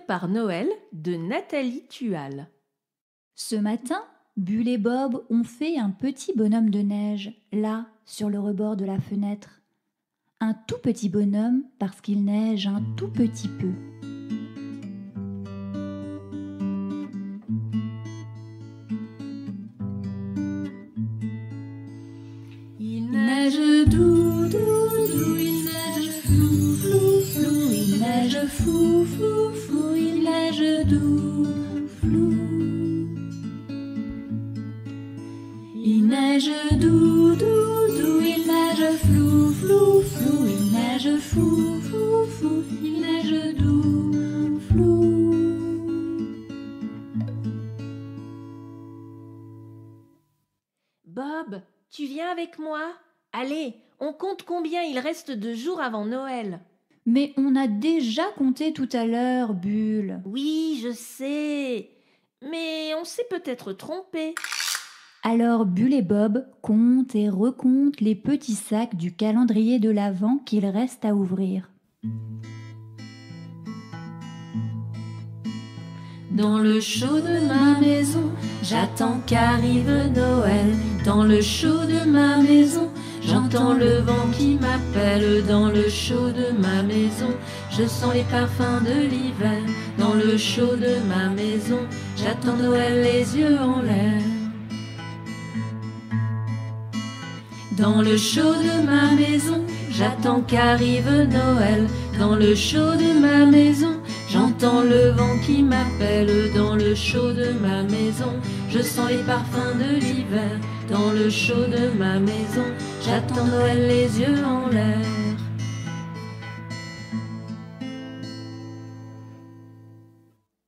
par Noël de Nathalie Tual. Ce matin, Bulle et Bob ont fait un petit bonhomme de neige, là, sur le rebord de la fenêtre. Un tout petit bonhomme parce qu'il neige un tout petit peu. Il neige doux, doux, doux, il neige flou, flou, flou, il neige fou, flou, flou, il neige doux, flou. Il neige doux, doux, doux, il neige flou, flou, flou, il neige fou, flou, flou, il neige doux, flou. Bob, tu viens avec moi? Allez, on compte combien il reste de jours avant Noël. Mais on a déjà compté tout à l'heure, Bulle. Oui, je sais, mais on s'est peut-être trompé. Alors Bulle et Bob comptent et recomptent les petits sacs du calendrier de l'Avent qu'il reste à ouvrir. Dans le chaud de ma maison, j'attends qu'arrive Noël. Dans le chaud de ma maison, j'entends le vent qui m'appelle. Dans le chaud de ma maison, je sens les parfums de l'hiver. Dans le chaud de ma maison, j'attends Noël les yeux en l'air. Dans le chaud de ma maison, j'attends qu'arrive Noël. Dans le chaud de ma maison, j'entends le vent qui m'appelle. Dans le chaud de ma maison, je sens les parfums de l'hiver. Dans le chaud de ma maison, j'attends Noël les yeux en l'air.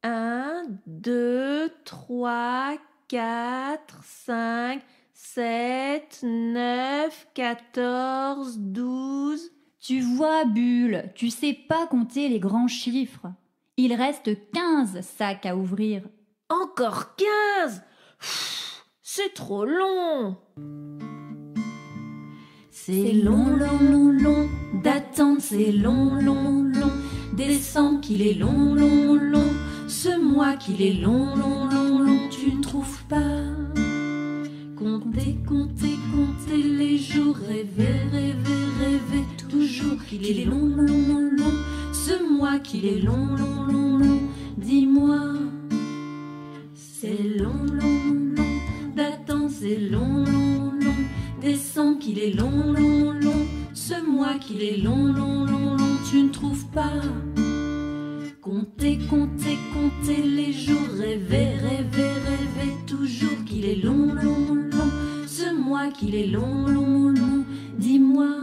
Un, 2, 3, 4, 5, 7, 9, 14, 12... Tu vois, Bulle, tu sais pas compter les grands chiffres. Il reste 15 sacs à ouvrir. Encore 15! C'est trop long! C'est long, long, long, long, d'attendre, c'est long, long, long. Décembre qu'il est long, long, long. Ce mois qu'il est long, long, long, long. Tu ne trouves pas? Compter, compter, compter les jours, rêver, rêver, rêver toujours qu'il est long, long, long. Ce mois qu'il est long, long, long, long. Dis-moi, c'est long, long, long. D'attendre, c'est long, long, long. Décembre qu'il est long, long, long. Ce mois qu'il est long, long, long, long. Tu ne trouves pas? Compter, compter, compter les jours, rêver, rêver, rêver toujours qu'il est long, long, long. Ce mois qu'il est long, long, long. Dis-moi,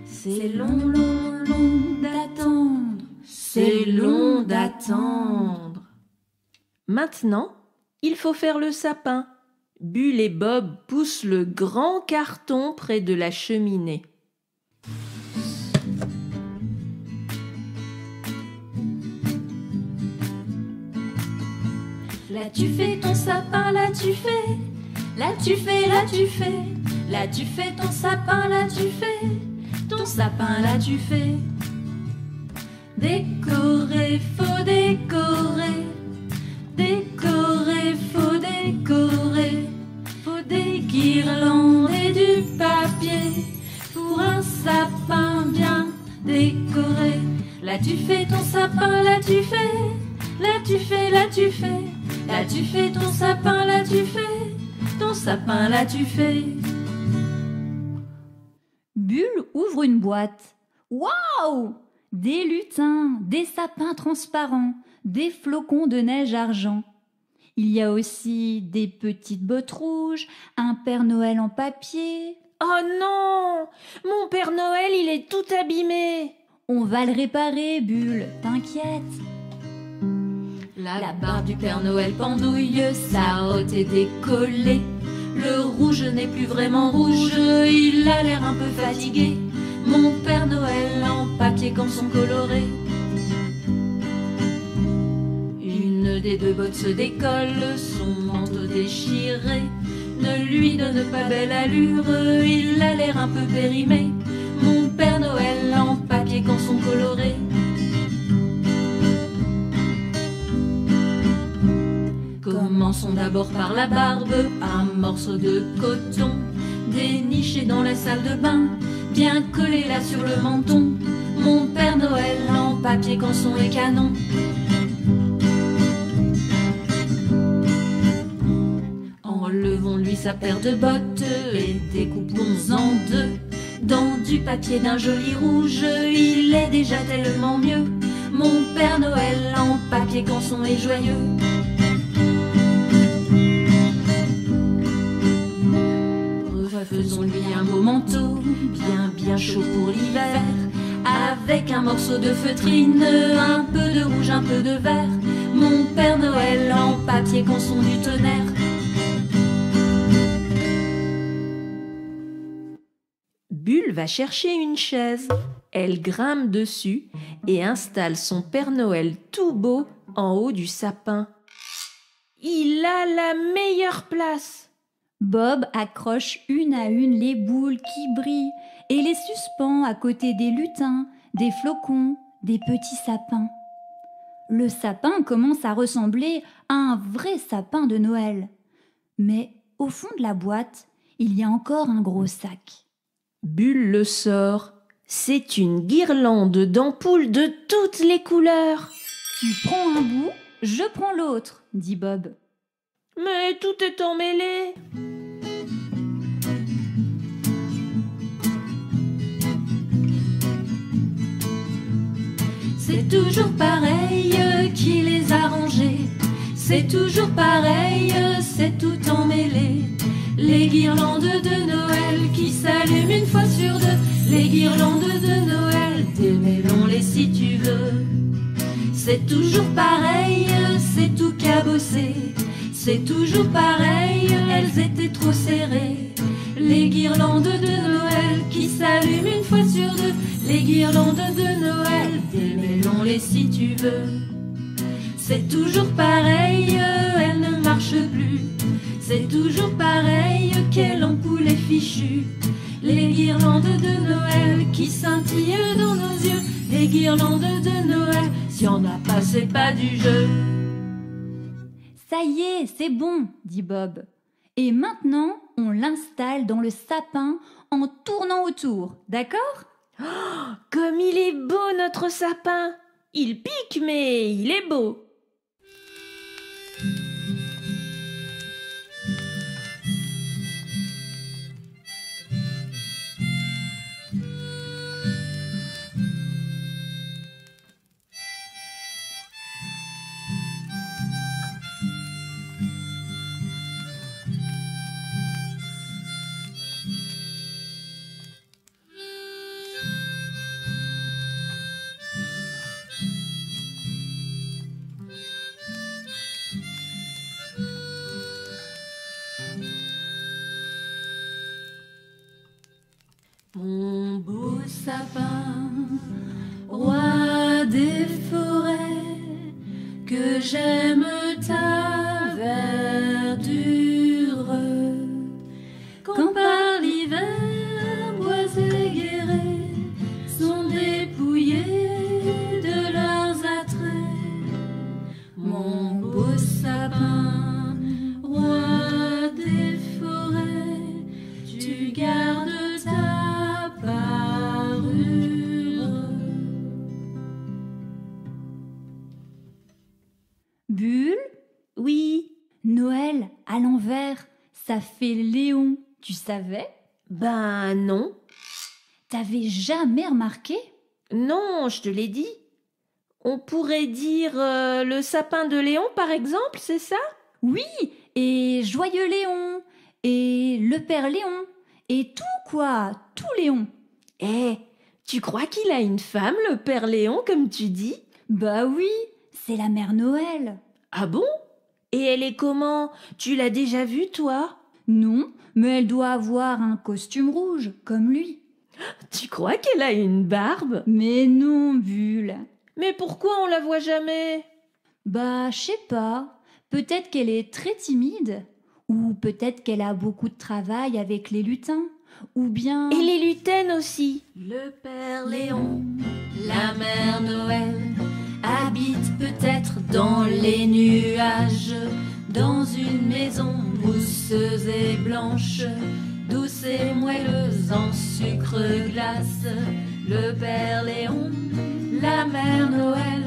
c'est long, long, long d'attendre. C'est long d'attendre. Maintenant, il faut faire le sapin. Bulle et Bob poussent le grand carton près de la cheminée. Là tu fais ton sapin, là tu fais. Là tu fais, là tu fais. Là tu fais ton sapin, là tu fais. Ton sapin, là tu fais. Décorer, faut décorer. Décorer, faut décorer. Faut des guirlandes et du papier pour un sapin bien décoré. Là tu fais ton sapin, là tu fais. Là tu fais, là tu fais. Là tu fais ton sapin, là tu fais. Ton sapin, là tu fais. Bulle ouvre une boîte. Waouh! Des lutins, des sapins transparents, des flocons de neige argent. Il y a aussi des petites bottes rouges, un Père Noël en papier. Oh non! Mon Père Noël, il est tout abîmé! On va le réparer, Bulle, t'inquiète. La barbe du Père Noël pendouille, sa hotte est décollée. Le rouge n'est plus vraiment rouge, il a l'air un peu fatigué. Mon Père Noël en papier quand sont colorés. Une des deux bottes se décolle, son manteau déchiré ne lui donne pas belle allure, il a l'air un peu périmé. Mon Père Noël en papier quand sont colorés. Commençons d'abord par la barbe, un morceau de coton déniché dans la salle de bain, bien collé là sur le menton. Mon Père Noël en papier canson et canon. Enlevons-lui sa paire de bottes et découpons en deux. Dans du papier d'un joli rouge, il est déjà tellement mieux. Mon Père Noël en papier canson est joyeux. Refaisons-lui un beau manteau, bien chaud pour l'hiver, avec un morceau de feutrine, un peu de rouge, un peu de vert. Mon Père Noël en papier canson du tonnerre. Bulle va chercher une chaise. Elle grimpe dessus et installe son Père Noël tout beau en haut du sapin. Il a la meilleure place. Bob accroche une à une les boules qui brillent et les suspend à côté des lutins, des flocons, des petits sapins. Le sapin commence à ressembler à un vrai sapin de Noël. Mais au fond de la boîte, il y a encore un gros sac. Bulle le sort. C'est une guirlande d'ampoules de toutes les couleurs. Tu prends un bout, je prends l'autre, dit Bob. Mais tout est emmêlé. C'est toujours pareil qui les a rangés. C'est toujours pareil, c'est tout emmêlé. Les guirlandes de Noël qui s'allument une fois sur deux. Les guirlandes de Noël, démêlons-les si tu veux. C'est toujours pareil, c'est tout cabossé. C'est toujours pareil, elles étaient trop serrées. Les guirlandes de Noël qui s'allument une fois sur deux. Les guirlandes de Noël, démêlons-les si tu veux. C'est toujours pareil, elles ne marchent plus. C'est toujours pareil, quelle ampoule est fichue. Les guirlandes de Noël qui scintillent dans nos yeux. Les guirlandes de Noël, si on n'a pas, c'est pas du jeu. Ça y est, c'est bon, dit Bob. Et maintenant, on l'installe dans le sapin en tournant autour, d'accord ? Comme il est beau notre sapin. Il pique, mais il est beau. Mon beau sapin, roi des forêts, que j'aime ta verdure. Quand par l'hiver, bois et guérets sont dépouillés de leurs attraits. Mon beau sapin, roi des forêts, tu gardes ta parure. Bulle, Oui. Noël à l'envers, ça fait Léon, tu savais ? Ben non. T'avais jamais remarqué ? Non, je te l'ai dit. On pourrait dire le sapin de Léon, par exemple, c'est ça ? Oui, et Joyeux Léon, et le Père Léon, et tout quoi, tout Léon. Eh, tu crois qu'il a une femme, le Père Léon, comme tu dis ? Bah oui, c'est la mère Noël. Ah bon ? Et elle est comment ? Tu l'as déjà vue, toi ? Non, mais elle doit avoir un costume rouge, comme lui. Tu crois qu'elle a une barbe ? Mais non, Bulle. Mais pourquoi on la voit jamais ? Bah, je sais pas. Peut-être qu'elle est très timide. Ou peut-être qu'elle a beaucoup de travail avec les lutins. Ou bien... Et les lutaines aussi. Le Père Léon, la mère Noël, habite peut-être dans les nuages, dans une laiteuse et blanche, douce et moelleuse en sucre glace. Le Père Léon, la Mère Noël,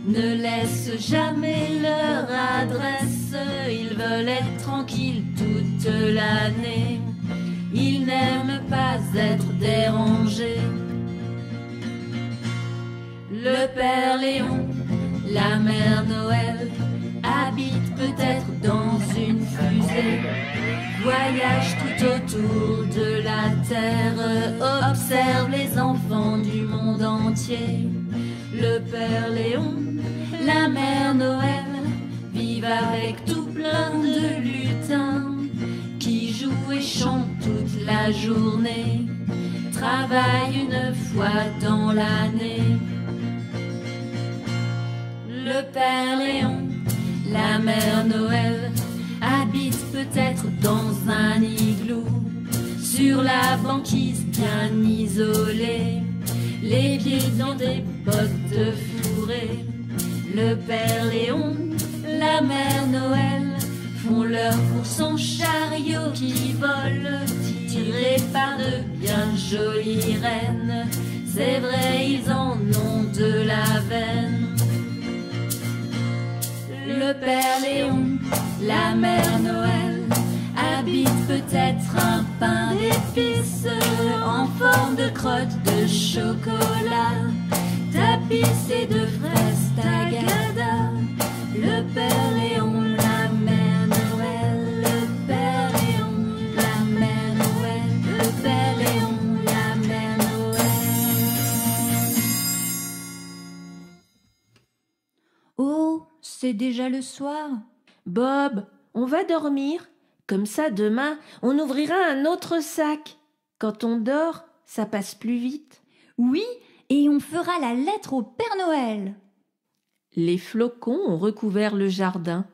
ne laissent jamais leur adresse. Ils veulent être tranquilles toute l'année. Ils n'aiment pas être dérangés. Le Père Léon, la Mère Noël, habite peut-être dans une fusée, voyage tout autour de la terre, observe les enfants du monde entier. Le Père Léon, la Mère Noël, vivent avec tout plein de lutins qui jouent et chantent toute la journée, travaillent une fois dans l'année. Le Père Léon, la Mère Noël, habite peut-être dans un igloo, sur la banquise bien isolée, les pieds dans des bottes fourrées. Le Père Léon, la Mère Noël, font leur course en chariot qui vole, tirés par de bien jolies reines. C'est vrai, ils en ont de la veine. Le Père Léon, la Mère Noël, habite peut-être un pain d'épices en forme de crotte de chocolat, tapissé de fraises tagada. Le Père Léon, la Mère Noël, le Père Léon, la Mère Noël, le Père Léon, la Mère Noël. Oh, c'est déjà le soir. Bob, on va dormir. Comme ça, demain, on ouvrira un autre sac. Quand on dort, ça passe plus vite. Oui, et on fera la lettre au Père Noël. Les flocons ont recouvert le jardin.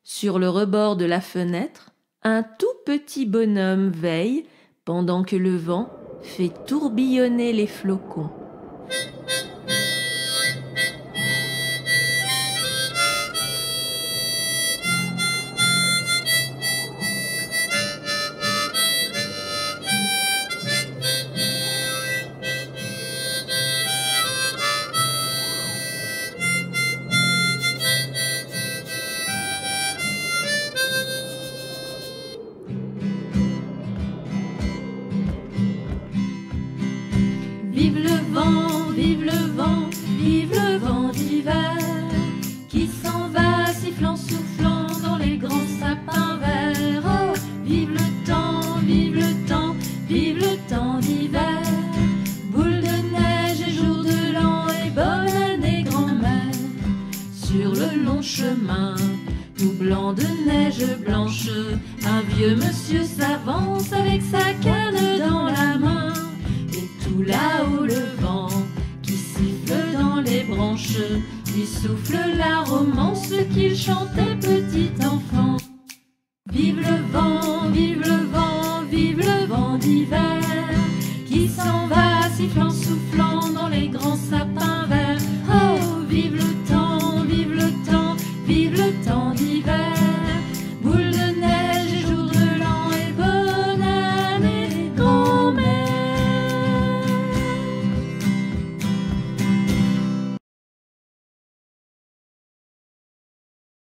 Sur le rebord de la fenêtre, un tout petit bonhomme veille pendant que le vent fait tourbillonner les flocons. Vive le vent, vive le vent, vive le vent d'hiver, qui s'en va sifflant, soufflant dans les grands sapins verts. Oh, vive le temps, vive le temps, vive le temps d'hiver. Boule de neige et jour de l'an et bonne année grand-mère. Sur le long chemin, tout blanc de neige blanche, un vieux monsieur s'avance avec sa canne dans la main. Tout là-haut le vent qui siffle dans les branches lui souffle la romance qu'il chantait petit enfant.